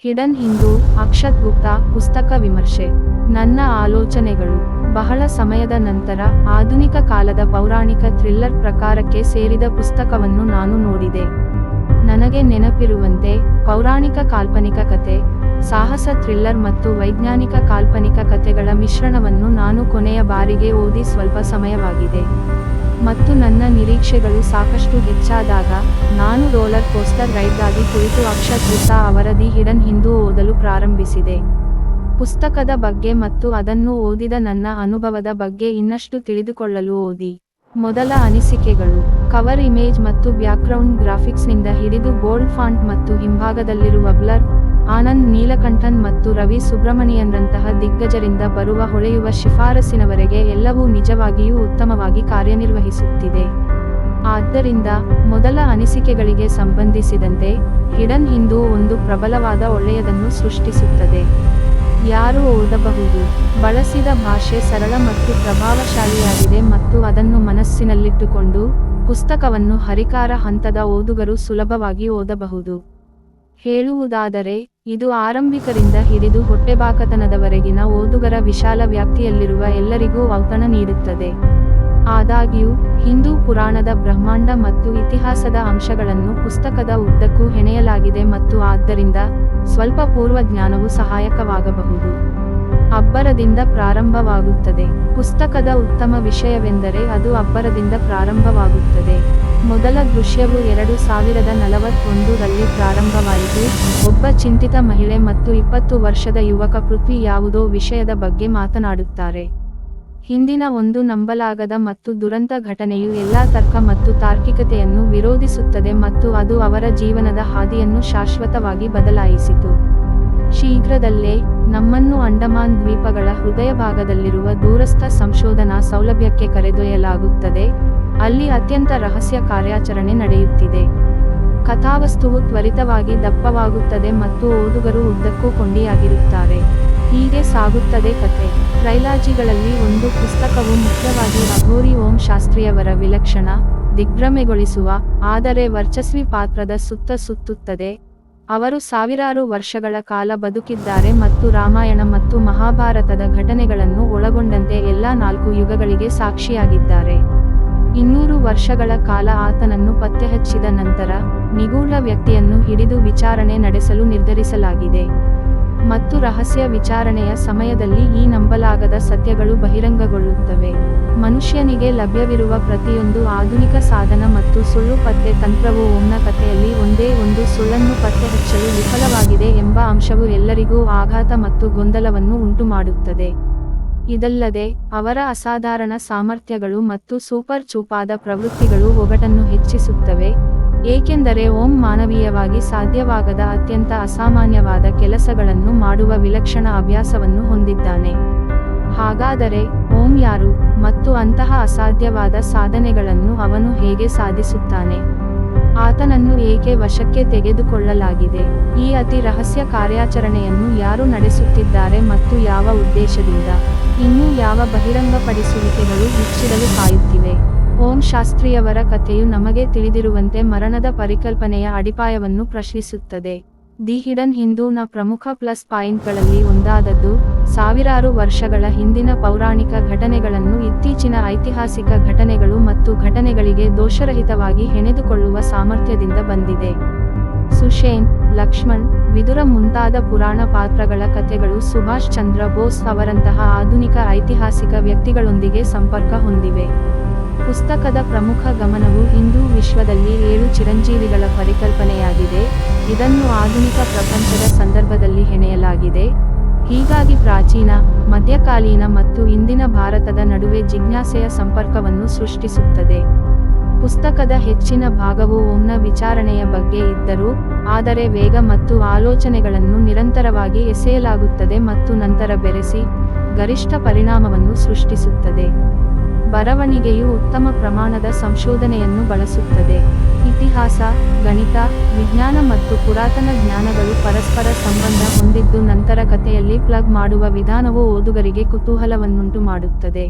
Hidden Hindu, Akshat Gupta, ಪುಸ್ತಕ ವಿಮರ್ಶೆ. ನನ್ನ ಆಲೋಚನೆಗಳು. ಬಹಳ ಸಮಯದ ನಂತರ ಆಧುನಿಕ ಕಾಲದ ಪೌರಾಣಿಕ ಥ್ರಿಲ್ಲರ್ ಪ್ರಕಾರಕ್ಕೆ ಸೇರಿದ ಪುಸ್ತಕವನ್ನು ನಾನು ನೋಡಿದೆ. ನನಗೆ ನೆನಪಿರುವಂತೆ, ಪೌರಾಣಿಕ ಕಾಲ್ಪನಿಕ ಕತೆ, ಸಾಹಸ ಥ್ರಿಲ್ಲರ್ ಮತ್ತು ವೈಜ್ಞಾನಿಕ ಕಾಲ್ಪನಿಕ ಕತೆಗಳ ಮಿಶ್ರಣವನ್ನು ನಾನು ಕೊನೆಯ ಬಾರಿಗೆ ಓದಿ ಸ್ವಲ್ಪ ಸಮಯವಾಗಿದೆ. ಮತ್ತು ನನ್ನ ನಿರೀಕ್ಷೆಗಳು ಸಾಕಷ್ಟು ಹೆಚ್ಚಾದಾಗ, ನಾನು ರೋಲರ್ ಕೋಸ್ಟರ್ ರೈಡ್ಗಾಗಿ ಕುಳಿತು ಅಕ್ಷತ್ ಗುಪ್ತಾ ಅವರ ದಿ ಹಿಡನ್ ಹಿಂದೂ ಓದಲು ಪ್ರಾರಂಭಿಸಿದೆ. ಪುಸ್ತಕದ ಬಗ್ಗೆ ಮತ್ತು ಅದನ್ನು ಓದಿದ ನನ್ನ ಅನುಭವದ ಬಗ್ಗೆ ಇನ್ನಷ್ಟು ತಿಳಿದುಕೊಳ್ಳಲು ಓದಿ. ಮೊದಲ ಅನಿಸಿಕೆಗಳು. ಕವರ್ ಇಮೇಜ್ ಮತ್ತು ಬ್ಯಾಕ್ಗ್ರೌಂಡ್ ಗ್ರಾಫಿಕ್ಸ್ನಿಂದ ಹಿಡಿದು ಬೋಲ್ಡ್ ಫಾಂಟ್ ಮತ್ತು ಹಿಂಭಾಗದಲ್ಲಿರುವ ಬ್ಲರ್, ಆನಂದ್ ನೀಲಕಂಠನ್ ಮತ್ತು ರವಿ ಸುಬ್ರಮಣಿಯನ್ರಂತಹ ದಿಗ್ಗಜರಿಂದ ಬರುವ ಹೊಳೆಯುವ ಶಿಫಾರಸಿನವರೆಗೆ ಎಲ್ಲವೂ ನಿಜವಾಗಿಯೂ ಉತ್ತಮವಾಗಿ ಕಾರ್ಯನಿರ್ವಹಿಸುತ್ತಿದೆ. ಆದ್ದರಿಂದ, ಮೊದಲ ಅನಿಸಿಕೆಗಳಿಗೆ ಸಂಬಂಧಿಸಿದಂತೆ, ಹಿಡನ್ ಹಿಂದೂ ಒಂದು ಪ್ರಬಲವಾದ ಒಳ್ಳೆಯದನ್ನು ಸೃಷ್ಟಿಸುತ್ತದೆ. ಯಾರು ಓದಬಹುದು? ಬಳಸಿದ ಭಾಷೆ ಸರಳ ಮತ್ತು ಪ್ರಭಾವಶಾಲಿಯಾಗಿದೆ ಮತ್ತು ಅದನ್ನು ಮನಸ್ಸಿನಲ್ಲಿಟ್ಟುಕೊಂಡು, ಪುಸ್ತಕವನ್ನು ಹರಿಕಾರ ಹಂತದ ಓದುಗರು ಸುಲಭವಾಗಿ ಓದಬಹುದು. ಹೇಳುವುದಾದರೆ, ಇದು ಆರಂಭಿಕರಿಂದ ಹಿಡಿದು ಹೊಟ್ಟೆಬಾಕತನದವರೆಗಿನ ಓದುಗರ ವಿಶಾಲ ವ್ಯಾಪ್ತಿಯಲ್ಲಿರುವ ಎಲ್ಲರಿಗೂ ಔತಣ ನೀಡುತ್ತದೆ. ಆದಾಗ್ಯೂ, ಹಿಂದೂ ಪುರಾಣದ ಬ್ರಹ್ಮಾಂಡ ಮತ್ತು ಇತಿಹಾಸದ ಅಂಶಗಳನ್ನು ಪುಸ್ತಕದ ಉದ್ದಕ್ಕೂ ಹೆಣೆಯಲಾಗಿದೆ ಮತ್ತು ಆದ್ದರಿಂದ, ಸ್ವಲ್ಪ ಪೂರ್ವ ಜ್ಞಾನವು ಸಹಾಯಕವಾಗಬಹುದು. ಅಬ್ಬರದಿಂದ ಪ್ರಾರಂಭವಾಗುತ್ತದೆ. ಪುಸ್ತಕದ ಉತ್ತಮ ವಿಷಯವೆಂದರೆ ಅದು ಅಬ್ಬರದಿಂದ ಪ್ರಾರಂಭವಾಗುತ್ತದೆ. ಮೊದಲ ದೃಶ್ಯವು 2041 ರಲ್ಲಿ ಪ್ರಾರಂಭವಾಯಿತು. ಒಬ್ಬ ಚಿಂತಿತ ಮಹಿಳೆ ಮತ್ತು 20 ವರ್ಷದ ಯುವಕ ಪೃಥ್ವಿ ಯಾವುದೋ ವಿಷಯದ ಬಗ್ಗೆ ಮಾತನಾಡುತ್ತಾರೆ. ಹಿಂದಿನ ಒಂದು ನಂಬಲಾಗದ ಮತ್ತು ದುರಂತ ಘಟನೆಯು ಎಲ್ಲಾ ತರ್ಕ ಮತ್ತು ತಾರ್ಕಿಕತೆಯನ್ನು ವಿರೋಧಿಸುತ್ತದೆ ಮತ್ತು ಅದು ಅವರ ಜೀವನದ ಹಾದಿಯನ್ನು ಶಾಶ್ವತವಾಗಿ ಬದಲಾಯಿಸಿತು. ಶೀಘ್ರದಲ್ಲೇ, ನಮ್ಮನ್ನು ಅಂಡಮಾನ್ ದ್ವೀಪಗಳ ಹೃದಯಭಾಗದಲ್ಲಿರುವ ದೂರಸ್ಥ ಸಂಶೋಧನಾ ಸೌಲಭ್ಯಕ್ಕೆ ಕರೆದೊಯ್ಯಲಾಗುತ್ತದೆ, ಅಲ್ಲಿ ಅತ್ಯಂತ ರಹಸ್ಯ ಕಾರ್ಯಾಚರಣೆ ನಡೆಯುತ್ತಿದೆ. ಕಥಾವಸ್ತುವು ತ್ವರಿತವಾಗಿ ದಪ್ಪವಾಗುತ್ತದೆ ಮತ್ತು ಓದುಗರು ಉದ್ದಕ್ಕೂ ಕೊಂಡಿಯಾಗಿರುತ್ತಾರೆ. ಹೀಗೆ ಸಾಗುತ್ತದೆ ಕಥೆ. ಟ್ರೈಲಾಜಿಗಳಲ್ಲಿ ಒಂದು ಪುಸ್ತಕವು ಮುಖ್ಯವಾಗಿ ಅಘೋರಿ ಓಂ ಶಾಸ್ತ್ರಿಯವರ ವಿಲಕ್ಷಣ, ದಿಗ್ಭ್ರಮೆಗೊಳಿಸುವ, ಆದರೆ ವರ್ಚಸ್ವಿ ಪಾತ್ರದ ಸುತ್ತ ಸುತ್ತುತ್ತದೆ. ಅವರು ಸಾವಿರಾರು ವರ್ಷಗಳ ಕಾಲ ಬದುಕಿದ್ದಾರೆ ಮತ್ತು ರಾಮಾಯಣ ಮತ್ತು ಮಹಾಭಾರತದ ಘಟನೆಗಳನ್ನು ಒಳಗೊಂಡಂತೆ ಎಲ್ಲಾ 4 ಯುಗಗಳಿಗೆ ಸಾಕ್ಷಿಯಾಗಿದ್ದಾರೆ. 200 ವರ್ಷಗಳ ಕಾಲ ಆತನನ್ನು ಪತ್ತೆಹಚ್ಚಿದ ನಂತರ, ನಿಗೂಢ ವ್ಯಕ್ತಿಯನ್ನು ಹಿಡಿದು ವಿಚಾರಣೆ ನಡೆಸಲು ನಿರ್ಧರಿಸಲಾಗಿದೆ. ಮತ್ತು ರಹಸ್ಯ ವಿಚಾರಣೆಯ ಸಮಯದಲ್ಲಿ ಈ ನಂಬಲಾಗದ ಸತ್ಯಗಳು ಬಹಿರಂಗಗೊಳ್ಳುತ್ತವೆ. ಮನುಷ್ಯನಿಗೆ ಲಭ್ಯವಿರುವ ಪ್ರತಿಯೊಂದು ಆಧುನಿಕ ಸಾಧನ ಮತ್ತು ಸುಳ್ಳು ಪತ್ತೆ ತಂತ್ರವು ಓಂನ ಕಥೆಯಲ್ಲಿ ಒಂದೇ ಒಂದು ಸುಳ್ಳನ್ನು ಪತ್ತೆಹಚ್ಚಲು ವಿಫಲವಾಗಿದೆ ಎಂಬ ಅಂಶವು ಎಲ್ಲರಿಗೂ ಆಘಾತ ಮತ್ತು ಗೊಂದಲವನ್ನು ಉಂಟುಮಾಡುತ್ತದೆ. ಇದಲ್ಲದೆ, ಅವರ ಅಸಾಧಾರಣ ಸಾಮರ್ಥ್ಯಗಳು ಮತ್ತು ಸೂಪರ್ ಚೂಪಾದ ಪ್ರವೃತ್ತಿಗಳು ಒಗಟನ್ನು ಹೆಚ್ಚಿಸುತ್ತವೆ, ಏಕೆಂದರೆ ಓಂ ಮಾನವೀಯವಾಗಿ ಸಾಧ್ಯವಾಗದ ಅತ್ಯಂತ ಅಸಾಮಾನ್ಯವಾದ ಕೆಲಸಗಳನ್ನು ಮಾಡುವ ವಿಲಕ್ಷಣ ಅಭ್ಯಾಸವನ್ನು ಹೊಂದಿದ್ದಾನೆ. ಹಾಗಾದರೆ, ಓಂ ಯಾರು, ಮತ್ತು ಅಂತಹ ಅಸಾಧ್ಯವಾದ ಸಾಧನೆಗಳನ್ನು ಅವನು ಹೇಗೆ ಸಾಧಿಸುತ್ತಾನೆ? ಆತನನ್ನು ಏಕೆ ವಶಕ್ಕೆ ತೆಗೆದುಕೊಳ್ಳಲಾಗಿದೆ? ಈ ಅತಿ ರಹಸ್ಯ ಕಾರ್ಯಾಚರಣೆಯನ್ನು ಯಾರು ನಡೆಸುತ್ತಿದ್ದಾರೆ ಮತ್ತು ಯಾವ ಉದ್ದೇಶದಿಂದ? ಇನ್ನೂ ಯಾವ ಬಹಿರಂಗಪಡಿಸುವಿಕೆಗಳು ಬಿಚ್ಚಿಡಲು ಕಾಯುತ್ತಿವೆ? ಓಂ ಶಾಸ್ತ್ರಿಯವರ ಕಥೆಯು ನಮಗೆ ತಿಳಿದಿರುವಂತೆ ಮರಣದ ಪರಿಕಲ್ಪನೆಯ ಅಡಿಪಾಯವನ್ನು ಪ್ರಶ್ನಿಸುತ್ತದೆ. ದಿ ಹಿಡನ್ ಹಿಂದೂನ ಪ್ರಮುಖ ಪ್ಲಸ್ ಪಾಯಿಂಟ್ಗಳಲ್ಲಿ ಒಂದಾದದ್ದು, ಸಾವಿರಾರು ವರ್ಷಗಳ ಹಿಂದಿನ ಪೌರಾಣಿಕ ಘಟನೆಗಳನ್ನು ಇತ್ತೀಚಿನ ಐತಿಹಾಸಿಕ ಘಟನೆಗಳು ಮತ್ತು ಘಟನೆಗಳಿಗೆ ದೋಷರಹಿತವಾಗಿ ಹೆಣೆದುಕೊಳ್ಳುವ ಸಾಮರ್ಥ್ಯದಿಂದ ಬಂದಿದೆ. ಸುಷೇನ್, ಲಕ್ಷ್ಮಣ್, ವಿದುರ ಮುಂತಾದ ಪುರಾಣ ಪಾತ್ರಗಳ ಕಥೆಗಳು ಸುಭಾಷ್ ಚಂದ್ರ ಬೋಸ್ ಅವರಂತಹ ಆಧುನಿಕ ಐತಿಹಾಸಿಕ ವ್ಯಕ್ತಿಗಳೊಂದಿಗೆ ಸಂಪರ್ಕ ಹೊಂದಿವೆ. ಪುಸ್ತಕದ ಪ್ರಮುಖ ಗಮನವು ಹಿಂದೂ ವಿಶ್ವದಲ್ಲಿ 7 ಚಿರಂಜೀವಿಗಳ ಪರಿಕಲ್ಪನೆಯಾಗಿದೆ. ಇದನ್ನು ಆಧುನಿಕ ಪ್ರಪಂಚದ ಸಂದರ್ಭದಲ್ಲಿ ಹೆಣೆಯಲಾಗಿದೆ, ಹೀಗಾಗಿ ಪ್ರಾಚೀನ, ಮಧ್ಯಕಾಲೀನ ಮತ್ತು ಇಂದಿನ ಭಾರತದ ನಡುವೆ ಜಿಜ್ಞಾಸೆಯ ಸಂಪರ್ಕವನ್ನು ಸೃಷ್ಟಿಸುತ್ತದೆ. ಪುಸ್ತಕದ ಹೆಚ್ಚಿನ ಭಾಗವು ಓಂನ ವಿಚಾರಣೆಯ ಬಗ್ಗೆ ಇದ್ದರೂ, ಆದರೆ ವೇಗ ಮತ್ತು ಆಲೋಚನೆಗಳನ್ನು ನಿರಂತರವಾಗಿ ಎಸೆಯಲಾಗುತ್ತದೆ ಮತ್ತು ನಂತರ ಬೆರೆಸಿ, ಗರಿಷ್ಠ ಪರಿಣಾಮವನ್ನು ಸೃಷ್ಟಿಸುತ್ತದೆ. ಬರವಣಿಗೆಯು ಉತ್ತಮ ಪ್ರಮಾಣದ ಸಂಶೋಧನೆಯನ್ನು ಬಳಸುತ್ತದೆ. ಇತಿಹಾಸ, ಗಣಿತ, ವಿಜ್ಞಾನ ಮತ್ತು ಪುರಾತನ ಜ್ಞಾನಗಳು ಪರಸ್ಪರ ಸಂಬಂಧ ಹೊಂದಿದ್ದು ನಂತರ ಕಥೆಯಲ್ಲಿ ಪ್ಲಗ್ ಮಾಡುವ ವಿಧಾನವು ಓದುಗರಿಗೆ ಕುತೂಹಲವನ್ನುಂಟು ಮಾಡುತ್ತದೆ.